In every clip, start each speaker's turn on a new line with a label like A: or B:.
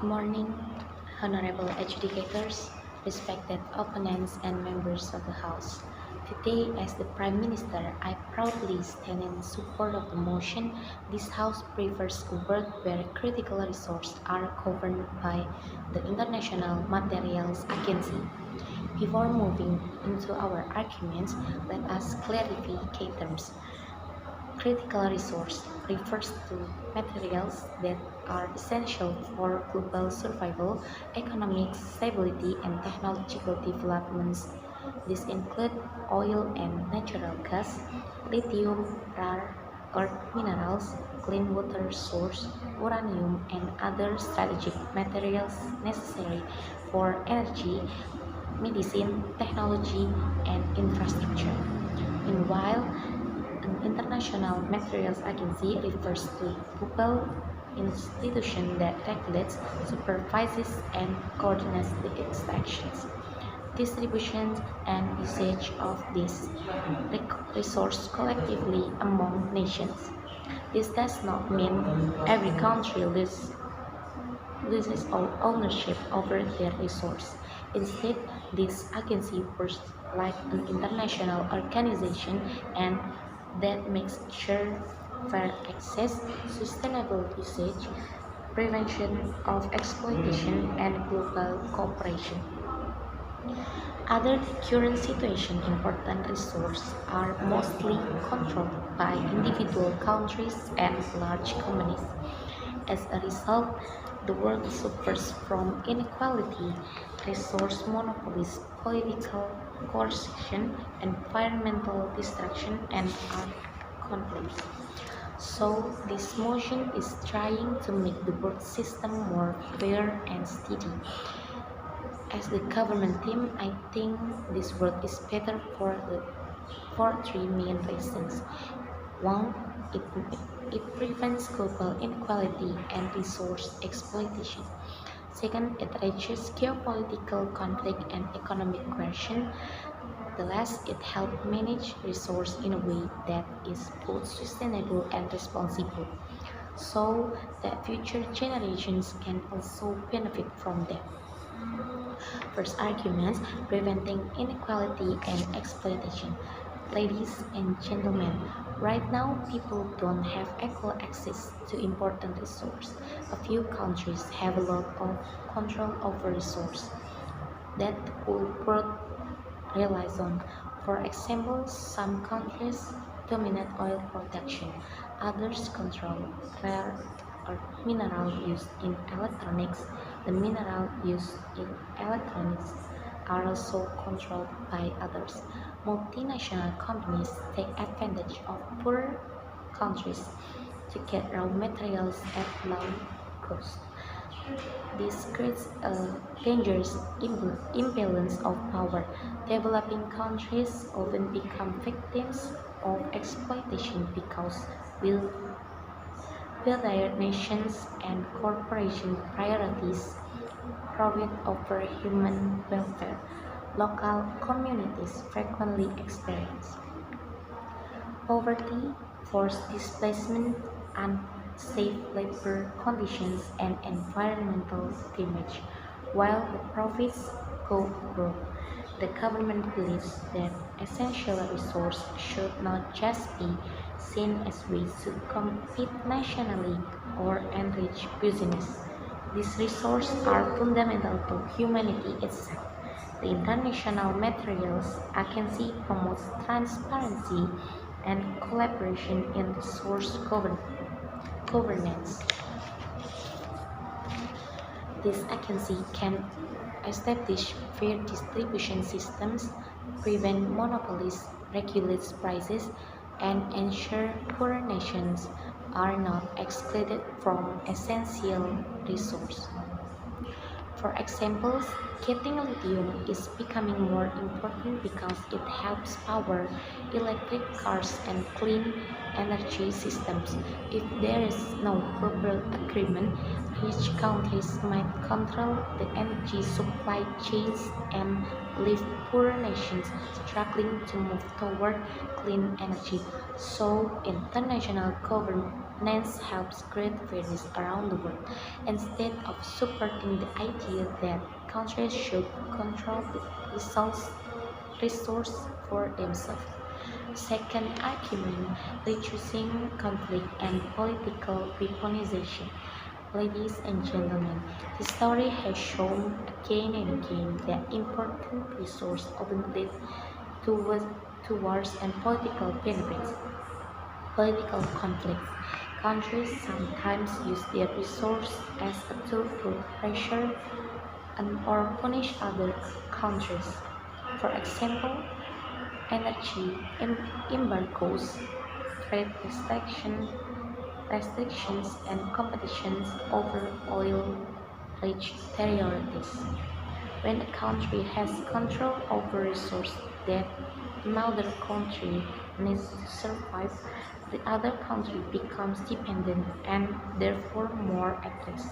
A: Morning, honorable adjudicators, respected opponents, and members of the House. Today, as the Prime Minister, I proudly stand in support of the motion. This House prefers a world where critical resources are governed by the International Materials Agency. Before moving into our arguments, let us clarify key terms. Critical resource refers to materials that are essential for global survival, economic stability, and technological developments. These include oil and natural gas, lithium, rare earth minerals, clean water source, uranium, and other strategic materials necessary for energy, medicine, technology, and infrastructure. Meanwhile, an international materials agency refers to a global institution that regulates, supervises, and coordinates the extractions, distribution, and usage of these resources collectively among nations. This does not mean every country loses all ownership over their resource. Instead, this agency works like an international organization and that makes sure fair access, sustainable usage, prevention of exploitation, and global cooperation. Other current situation important resources are mostly controlled by individual countries and large companies. As a result, the world suffers from inequality, resource monopolies, political coercion, environmental destruction, and armed conflicts. So, this motion is trying to make the world system more fair and steady. As the government team, I think this world is better for three main reasons. One, it, it prevents global inequality and resource exploitation. Second, it reduces geopolitical conflict and economic coercion. The last, it helps manage resource in a way that is both sustainable and responsible, so that future generations can also benefit from them. First argument, preventing inequality and exploitation. Ladies and gentlemen, right now people don't have equal access to important resources. A few countries have a lot of control over resources that the whole world relies on. For example, some countries dominate oil production, others control rare earth mineral used in electronics. The mineral used in electronics are also controlled by others. Multinational companies take advantage of poorer countries to get raw materials at low cost. This creates a dangerous imbalance of power. Developing countries often become victims of exploitation because will their nations and corporation priorities profit over human welfare. Local communities frequently experience poverty, forced displacement, unsafe labor conditions, and environmental damage. While the profits go abroad, the government believes that essential resources should not just be seen as ways to compete nationally or enrich business. These resources are fundamental to humanity itself. The International Materials Agency promotes transparency and collaboration in resource governance. This agency can establish fair distribution systems, prevent monopolies, regulate prices, and ensure poorer nations are not excluded from essential resources. For example, getting lithium is becoming more important because it helps power electric cars and clean energy systems. If there is no global agreement, Rich countries might control the energy supply chains and leave poor nations struggling to move toward clean energy. So, international governance helps create fairness around the world instead of supporting the idea that countries should control the resource for themselves. Second argument, reducing conflict and political weaponization. Ladies and gentlemen, the story has shown again and again that important resources often lead to wars and political benefits, political conflicts. Countries sometimes use their resources as a tool to pressure and or punish other countries. For example, energy embargoes, trade restrictions and competitions over oil-rich territories. When a country has control over resources that another country needs to survive, the other country becomes dependent and therefore more at risk.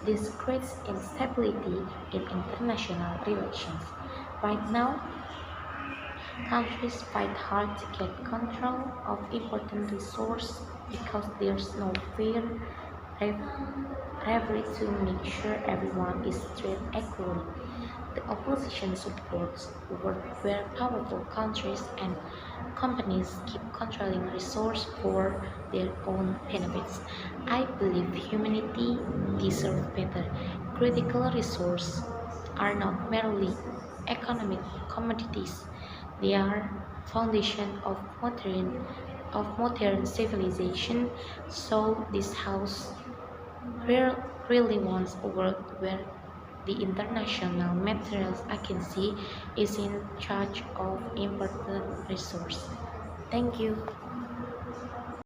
A: This creates instability in international relations. Right now, countries fight hard to get control of important resources because there's no fair referee to make sure everyone is treated equally. The opposition supports work where powerful countries and companies keep controlling resources for their own benefits. I believe humanity deserves better. Critical resources are not merely economic commodities. They are foundation of modern civilization. So this house really wants a world where the international materials agency is in charge of important resource. Thank you.